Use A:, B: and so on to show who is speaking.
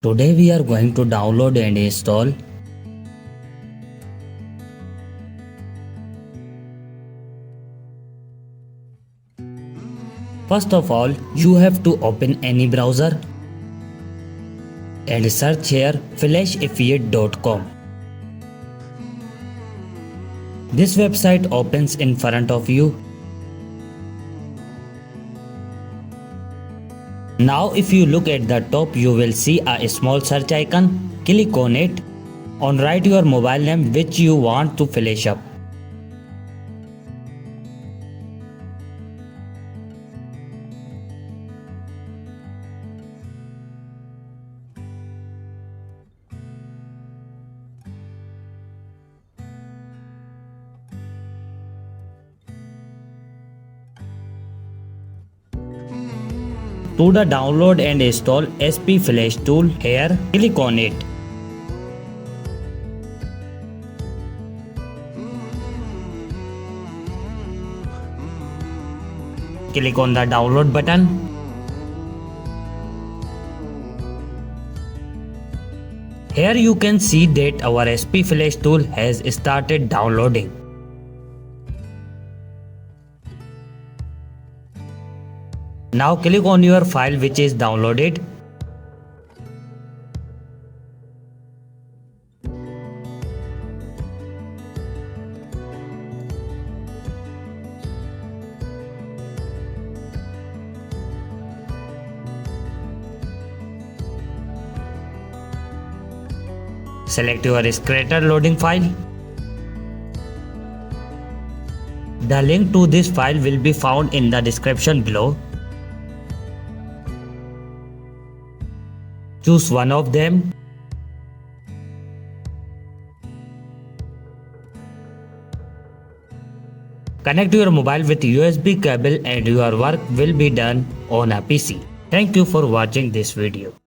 A: Today we are going to download and install First of all, you have to open any browser and search here flashaffiliate.com. This website opens in front of you. Now if you look at the top, you will see a small search icon. Click on it and write your mobile name which you want to flash up. To the download and install SP Flash tool, here click on it. Click on the download button. Here you can see that our SP Flash tool has started downloading. Now click on your file which is downloaded. Select your creator loading file. The link to this file will be found in the description below. Choose one of them. Connect your mobile with USB cable and your work will be done on a PC. Thank you for watching this video.